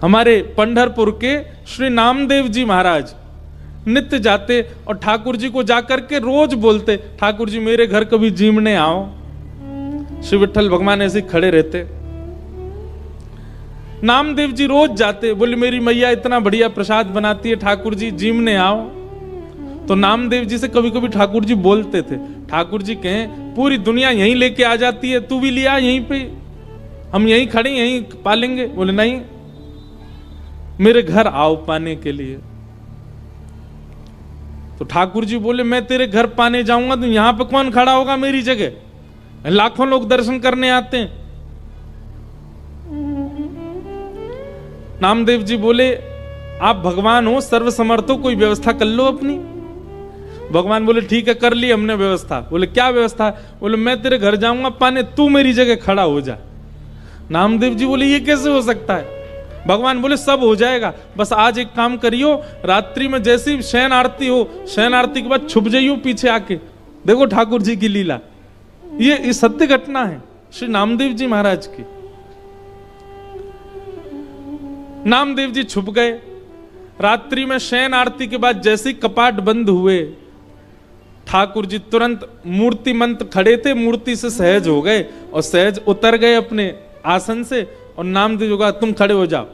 हमारे पंढरपुर के श्री नामदेव जी महाराज नित्य जाते और ठाकुर जी को जाकर के रोज बोलते, ठाकुर जी मेरे घर कभी जीमने आओ। श्री विठ्ठल भगवान ऐसे खड़े रहते। नामदेव जी रोज जाते, बोले मेरी मैया इतना बढ़िया प्रसाद बनाती है, ठाकुर जी जीमने आओ। तो नामदेव जी से कभी कभी ठाकुर जी बोलते थे, ठाकुर जी कहें पूरी दुनिया यहीं लेके आ जाती है, तू भी लिया यहीं पे, हम यहीं खड़े यहीं पालेंगे। बोले नहीं, मेरे घर आओ पाने के लिए। तो ठाकुर जी बोले मैं तेरे घर पाने जाऊंगा तो यहां पे कौन खड़ा होगा मेरी जगह, लाखों लोग दर्शन करने आते हैं। नामदेव जी बोले आप भगवान हो, सर्वसमर्थ हो, कोई व्यवस्था कर लो अपनी। भगवान बोले ठीक है कर ली हमने व्यवस्था। बोले क्या व्यवस्था? बोले मैं तेरे घर जाऊंगा पाने, तू मेरी जगह खड़ा हो जा। नामदेव जी बोले ये कैसे हो सकता है? भगवान बोले सब हो जाएगा, बस आज एक काम करियो, रात्रि में जैसी शयन आरती हो, शयन आरती के बाद छुप जाइयो पीछे आके, देखो ठाकुर जी की लीला। ये सत्य घटना है श्री नामदेव जी महाराज की। नामदेव जी छुप गए। रात्रि में शयन आरती के बाद जैसे ही कपाट बंद हुए, ठाकुर जी तुरंत मूर्ति मंत्र खड़े थे, मूर्ति से सहज हो गए और सहज उतर गए अपने आसन से। और नामदेव जी कहा तुम खड़े हो जाओ।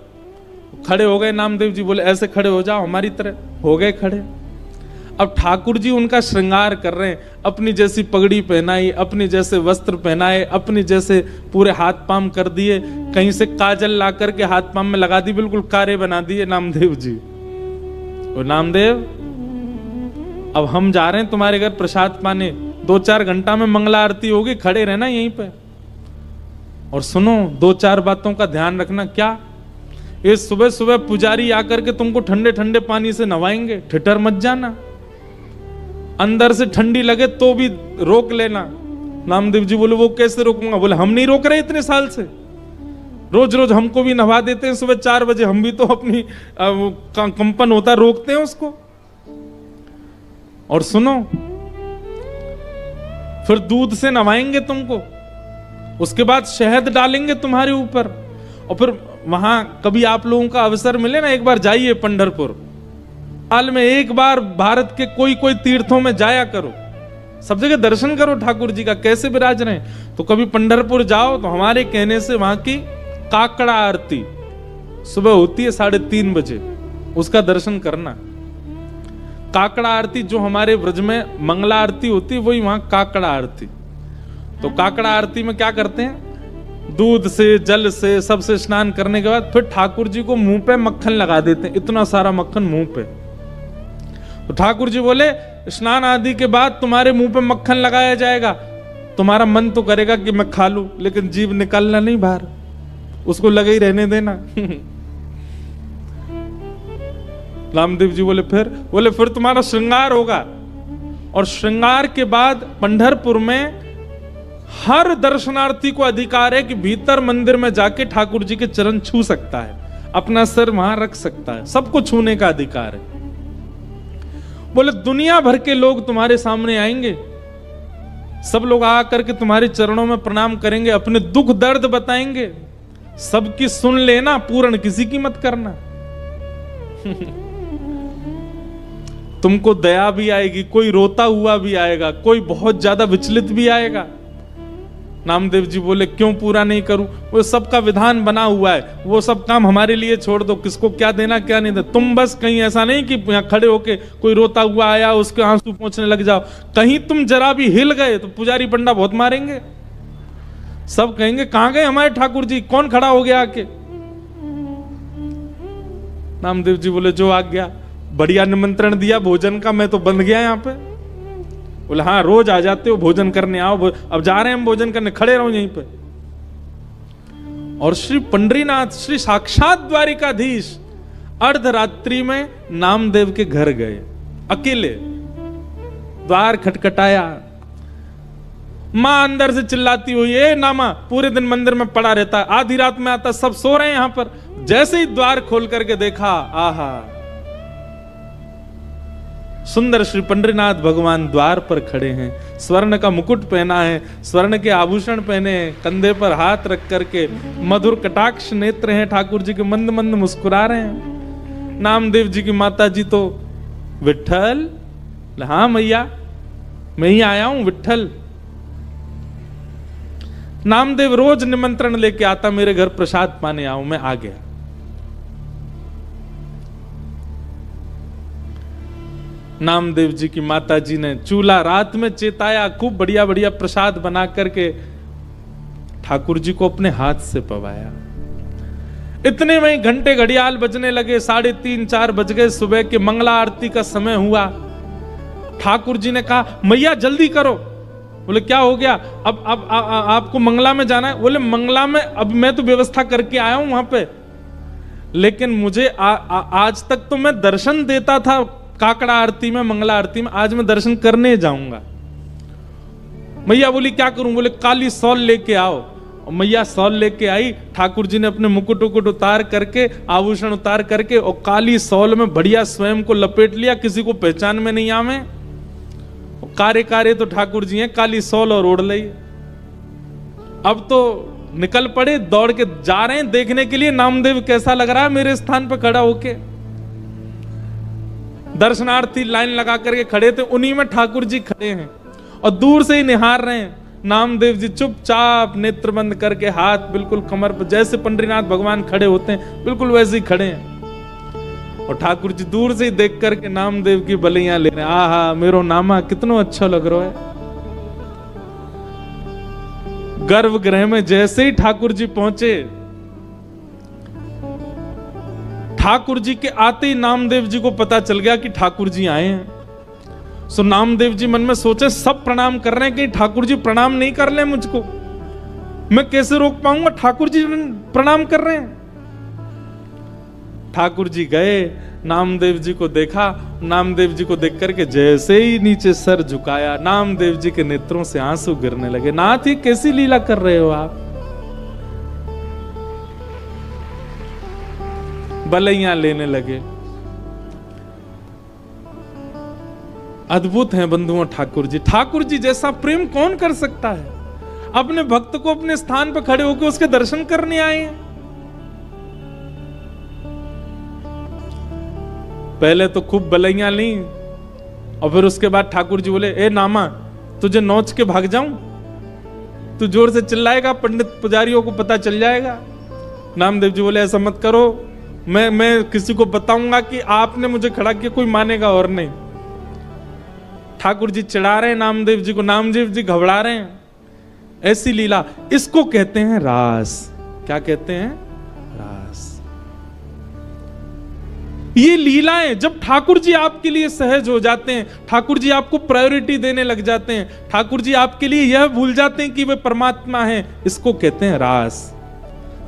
खड़े हो गए। नामदेव जी बोले ऐसे खड़े हो जाओ हमारी तरह। हो गए खड़े। अब ठाकुर जी उनका श्रृंगार कर रहे हैं, अपनी जैसी पगड़ी पहनाई, अपने जैसे वस्त्र पहनाए, अपने जैसे पूरे हाथ पांव कर दिए, कहीं से काजल ला करके हाथ पांव में लगा दी, बिल्कुल कारे बना दिए नामदेव जी। और नामदेव अब हम जा रहे हैं तुम्हारे घर प्रसाद पाने, 2-4 घंटा में मंगला आरती होगी, खड़े रहना यहीं पे। और सुनो 2-4 बातों का ध्यान रखना। क्या? ये सुबह सुबह पुजारी आकर के तुमको ठंडे ठंडे पानी से नवाएंगे, ठिठर मत जाना। अंदर से ठंडी लगे तो भी रोक लेना। नामदेव जी बोले वो कैसे रोकूंगा? बोले हम नहीं रोक रहे इतने साल से, रोज रोज हमको भी नवा देते हैं सुबह 4 बजे, हम भी तो अपनी कंपन होता रोकते हैं उसको। और सुनो फिर दूध से नवाएंगे तुमको, उसके बाद शहद डालेंगे तुम्हारे ऊपर। और फिर वहां कभी आप लोगों का अवसर मिले ना, एक बार जाइए पंढरपुर, साल में एक बार भारत के कोई तीर्थों में जाया करो, सब जगह दर्शन करो ठाकुर जी का कैसे विराज रहे हैं। तो कभी पंढरपुर जाओ तो हमारे कहने से वहां की काकड़ा आरती सुबह होती है 3:30 बजे, उसका दर्शन करना। काकड़ा आरती जो हमारे ब्रज में मंगला आरती होती है, वही वहां काकड़ा आरती। तो काकड़ा आरती में क्या करते हैं, दूध से जल से सबसे स्नान करने के बाद फिर ठाकुर जी को मुंह पे मक्खन लगा देते हैं, इतना सारा मक्खन मुंह पे। तो ठाकुर जी बोले स्नान आदि के बाद तुम्हारे मुंह पे मक्खन लगाया जाएगा, तुम्हारा मन तो करेगा कि मैं खा लूं, लेकिन जीभ निकालना नहीं बाहर, उसको लगे ही रहने देना। रामदेव जी बोले फिर तुम्हारा श्रृंगार होगा। और श्रृंगार के बाद पंढरपुर में हर दर्शनार्थी को अधिकार है कि भीतर मंदिर में जाके ठाकुर जी के चरण छू सकता है, अपना सिर वहां रख सकता है, सबको छूने का अधिकार है। बोले दुनिया भर के लोग तुम्हारे सामने आएंगे, सब लोग आकर के तुम्हारे चरणों में प्रणाम करेंगे, अपने दुख दर्द बताएंगे, सबकी सुन लेना, पूर्ण किसी की मत करना। तुमको दया भी आएगी, कोई रोता हुआ भी आएगा, कोई बहुत ज्यादा विचलित भी आएगा। नामदेव जी बोले क्यों पूरा नहीं करूं? वो सबका विधान बना हुआ है, वो सब काम हमारे लिए छोड़ दो, किसको क्या देना क्या नहीं देना। तुम बस कहीं ऐसा नहीं कि यहाँ खड़े होके कोई रोता हुआ आया उसके आंसू पोंछने लग जाओ, कहीं तुम जरा भी हिल गए तो पुजारी पंडा बहुत मारेंगे, सब कहेंगे कहां गए हमारे ठाकुर जी, कौन खड़ा हो गया आके। नामदेव जी बोले जो आ गया, बढ़िया निमंत्रण दिया भोजन का, मैं तो बंध गया यहाँ पे। बोले हाँ रोज आ जाते हो भोजन करने, आओ अब जा रहे हैं हम भोजन करने, खड़े रहो यहीं पे। और श्री पंडरीनाथ श्री साक्षात द्वारिकाधीश अर्धरात्रि में नामदेव के घर गए, अकेले। द्वार खटखटाया, मां अंदर से चिल्लाती हुई ए नामा पूरे दिन मंदिर में पड़ा रहता है, आधी रात में आता, सब सो रहे हैं यहां पर। जैसे ही द्वार खोल करके देखा, आहा सुंदर श्री पंडरीनाथ भगवान द्वार पर खड़े हैं, स्वर्ण का मुकुट पहना है, स्वर्ण के आभूषण पहने हैं, कंधे पर हाथ रख करके मधुर कटाक्ष नेत्र हैं ठाकुर जी के, मंद मंद मुस्कुरा रहे हैं। नामदेव जी की माता जी तो विट्ठल, हाँ मैया मैं ही आया हूं विट्ठल। नामदेव रोज निमंत्रण लेके आता, मेरे घर प्रसाद पाने आओ, मैं आ गया। नामदेव जी की माता जी ने चूल्हा रात में चेताया, खूब बढ़िया बढ़िया प्रसाद बना करके ठाकुर जी को अपने हाथ से पवाया। इतने में घंटे घड़ियाल बजने लगे, 3:30-4 बज गए, सुबह के मंगला आरती का समय हुआ। ठाकुर जी ने कहा मैया जल्दी करो। बोले क्या हो गया? अब आपको मंगला में जाना है? बोले मंगला में अब मैं तो व्यवस्था करके आया हूं वहां पे, लेकिन मुझे आज तक तो मैं दर्शन देता था काकड़ा आरती में, मंगला आरती में, आज मैं दर्शन करने जाऊंगा। मैया बोली क्या करूं? बोले काली सॉल लेके आओ। और मैया सॉल लेके आई। ठाकुर जी ने अपने मुकुट उकुट उतार करके, आभूषण उतार करके, और काली सॉल में बढ़िया स्वयं को लपेट लिया, किसी को पहचान में नहीं आवे। कारे कारे तो ठाकुर जी हैं, काली सॉल और ओढ़ ली। अब तो निकल पड़े, दौड़ के जा रहे हैं देखने के लिए नामदेव कैसा लग रहा है मेरे स्थान पर खड़ा होके। दर्शनार्थी लाइन लगा करके खड़े थे, उन्हीं में ठाकुर जी खड़े हैं और दूर से ही निहार रहे हैं। नामदेव जी चुपचाप नेत्र बंद करके, हाथ बिल्कुल कमर पर, जैसे पंडरीनाथ भगवान खड़े होते हैं बिल्कुल वैसे ही खड़े हैं। और ठाकुर जी दूर से ही देख करके नामदेव की बलियां ले रहे हैं। आहा मेरो नामा कितना अच्छा लग रहा है। गर्भगृह में जैसे ही ठाकुर जी पहुंचे, ठाकुर जी के आते ही नामदेव जी को पता चल गया कि ठाकुर जी आए हैं। सो नामदेव जी मन में सोचे सब प्रणाम कर रहे हैं कि ठाकुर जी प्रणाम नहीं कर ले मुझको, मैं कैसे रोक पाऊंगा, ठाकुर जी प्रणाम कर रहे हैं। ठाकुर जी गए, नामदेव जी को देखा, नामदेव जी को देख करके जैसे ही नीचे सर झुकाया, नामदेव जी के नेत्रों से आंसू गिरने लगे। नाथ ही कैसी लीला कर रहे हो आप? बलैया लेने लगे। अद्भुत हैं बंधुओं ठाकुर जी। ठाकुर जी जैसा प्रेम कौन कर सकता है? अपने भक्त को अपने स्थान पर खड़े होकर उसके दर्शन करने आए हैं। पहले तो खूब बलैया ली और फिर उसके बाद ठाकुर जी बोले, ए नामा तुझे नोच के भाग जाऊं? तू जोर से चिल्लाएगा, पंडित पुजारियों को पता चल जाएगा। नामदेव जी बोले ऐसा मत करो, मैं किसी को बताऊंगा कि आपने मुझे खड़ा किया, कोई मानेगा और नहीं। ठाकुर जी चिढ़ा रहे हैं नामदेव जी को, नामदेव जी घबरा रहे हैं। ऐसी लीला, इसको कहते हैं रास। क्या कहते हैं? रास। ये लीलाएं जब ठाकुर जी आपके लिए सहज हो जाते हैं, ठाकुर जी आपको प्रायोरिटी देने लग जाते हैं, ठाकुर जी आपके लिए यह भूल जाते हैं कि वे परमात्मा हैं, इसको कहते हैं रास।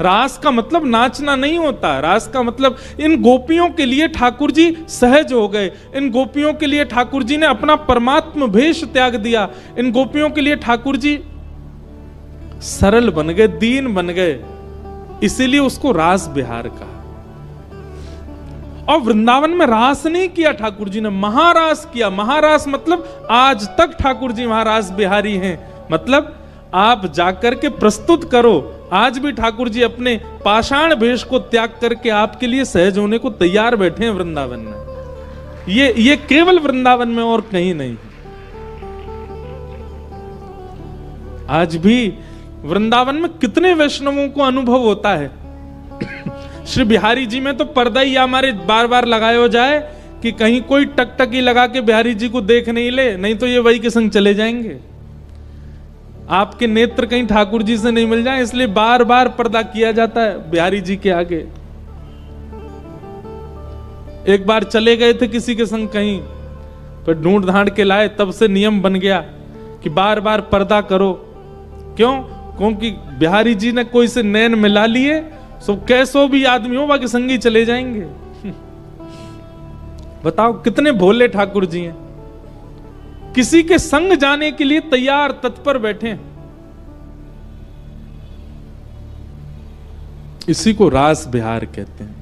रास का मतलब नाचना नहीं होता। रास का मतलब इन गोपियों के लिए ठाकुर जी सहज हो गए, इन गोपियों के लिए ठाकुर जी ने अपना परमात्म भेष त्याग दिया, इन गोपियों के लिए ठाकुर जी सरल बन गए, दीन बन गए, इसीलिए उसको रास बिहार कहा। और वृंदावन में रास नहीं किया ठाकुर जी ने, महारास किया। महारास मतलब आज तक ठाकुर जी महारास बिहारी हैं। मतलब आप जाकर के प्रस्तुत करो, आज भी ठाकुर जी अपने पाषाण भेष को त्याग करके आपके लिए सहज होने को तैयार बैठे हैं वृंदावन में। ये केवल वृंदावन में और कहीं नहीं। आज भी वृंदावन में कितने वैष्णवों को अनुभव होता है। श्री बिहारी जी में तो पर्दा ही हमारे बार बार लगाया जाए कि कहीं कोई टकटकी लगा के बिहारी जी को देख नहीं ले, नहीं तो ये वही के संग चले जाएंगे। आपके नेत्र कहीं ठाकुर जी से नहीं मिल जाए, इसलिए बार बार पर्दा किया जाता है बिहारी जी के आगे। एक बार चले गए थे किसी के संग कहीं, फिर ढूंढ ढांड के लाए, तब से नियम बन गया कि बार बार पर्दा करो। क्यों? क्योंकि बिहारी जी ने कोई से नैन मिला लिए, सो कैसो भी आदमी हो बाकी संगी चले जाएंगे। बताओ कितने भोले ठाकुर जी हैं, किसी के संग जाने के लिए तैयार तत्पर बैठे। इसी को रास बिहार कहते हैं।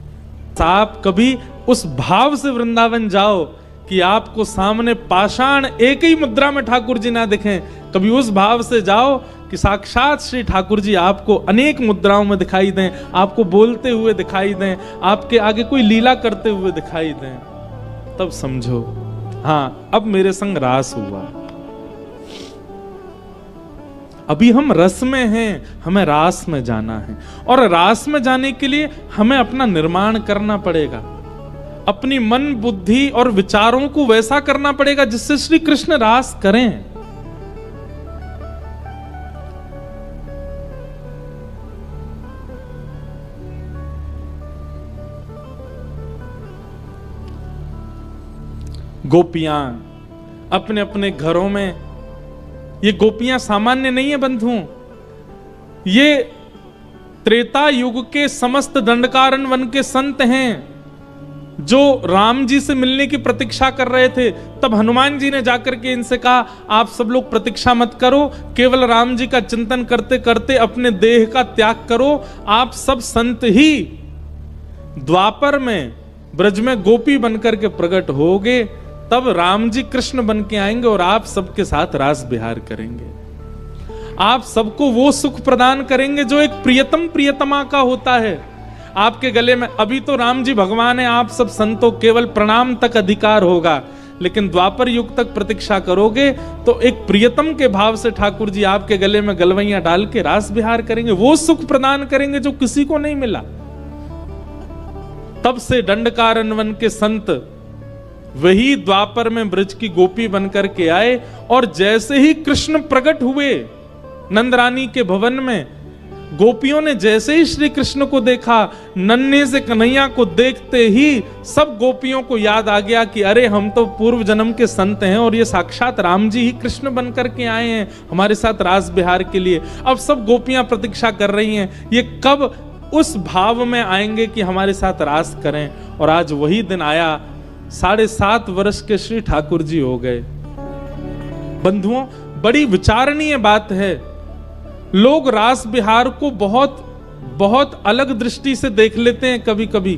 आप कभी उस भाव से वृंदावन जाओ कि आपको सामने पाषाण एक ही मुद्रा में ठाकुर जी ना दिखें, कभी उस भाव से जाओ कि साक्षात श्री ठाकुर जी आपको अनेक मुद्राओं में दिखाई दें, आपको बोलते हुए दिखाई दें, आपके आगे कोई लीला करते हुए दिखाई दें, तब समझो हाँ अब मेरे संग रास हुआ। अभी हम रस में हैं, हमें रास में जाना है, और रास में जाने के लिए हमें अपना निर्माण करना पड़ेगा, अपनी मन बुद्धि और विचारों को वैसा करना पड़ेगा जिससे श्री कृष्ण रास करें। गोपियां अपने अपने घरों में, ये गोपियां सामान्य नहीं है बंधुओं, ये त्रेता युग के समस्त दंडकारण्य वन के संत हैं जो राम जी से मिलने की प्रतीक्षा कर रहे थे। तब हनुमान जी ने जाकर के इनसे कहा आप सब लोग प्रतीक्षा मत करो, केवल राम जी का चिंतन करते करते अपने देह का त्याग करो, आप सब संत ही द्वापर में ब्रज में गोपी बनकर के प्रकट होगे, तब राम जी कृष्ण बन के आएंगे और आप सबके साथ रास विहार करेंगे, आप सबको वो सुख प्रदान करेंगे जो एक प्रियतम प्रियतमा का होता है आपके गले में। अभी तो राम जी भगवान है, आप सब संतों केवल प्रणाम तक अधिकार होगा, लेकिन द्वापर युग तक प्रतीक्षा करोगे तो एक प्रियतम के भाव से ठाकुर जी आपके गले में गलवैया डाल के रास विहार करेंगे, वो सुख प्रदान करेंगे जो किसी को नहीं मिला। तब से दंडकारण्य वन के संत वही द्वापर में ब्रज की गोपी बनकर के आए, और जैसे ही कृष्ण प्रकट हुए नंदरानी के भवन में, गोपियों ने जैसे ही श्री कृष्ण को देखा, नन्हे से कन्हैया को देखते ही सब गोपियों को याद आ गया कि अरे हम तो पूर्व जन्म के संत हैं और ये साक्षात राम जी ही कृष्ण बनकर के आए हैं हमारे साथ रास विहार के लिए। अब सब गोपियां प्रतीक्षा कर रही हैं ये कब उस भाव में आएंगे कि हमारे साथ रास करें, और आज वही दिन आया। 7.5 वर्ष के श्री ठाकुर जी हो गए। बंधुओं, बड़ी विचारणीय बात है, लोग रास विहार को बहुत बहुत अलग दृष्टि से देख लेते हैं कभी कभी।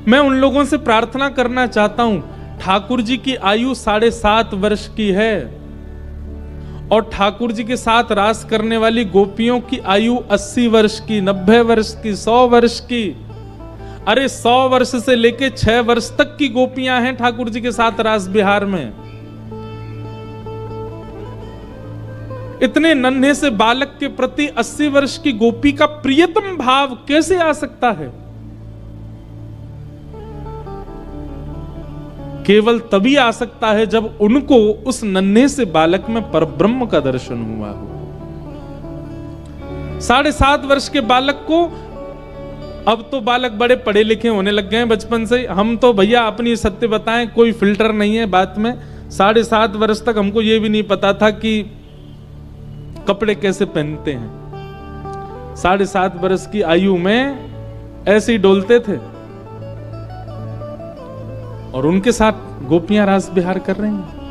मैं उन लोगों से प्रार्थना करना चाहता हूं, ठाकुर जी की आयु 7.5 वर्ष की है और ठाकुर जी के साथ रास करने वाली गोपियों की आयु 80 वर्ष की, 90 वर्ष की, 100 वर्ष की। अरे 100 वर्ष से लेके 6 वर्ष तक की गोपियां हैं ठाकुर जी के साथ रास विहार में। इतने नन्हे से बालक के प्रति 80 वर्ष की गोपी का प्रियतम भाव कैसे आ सकता है? केवल तभी आ सकता है जब उनको उस नन्हे से बालक में परब्रह्म का दर्शन हुआ हो। 7.5 वर्ष के बालक को, अब तो बालक बड़े पढ़े लिखे होने लग गए हैं बचपन से, हम तो भैया अपनी सत्य बताएं कोई फिल्टर नहीं है बात में। 7.5 वर्ष तक हमको ये भी नहीं पता था कि कपड़े कैसे पहनते हैं। 7.5 वर्ष की आयु में ऐसे ही डोलते थे और उनके साथ गोपियां रास विहार कर रही हैं।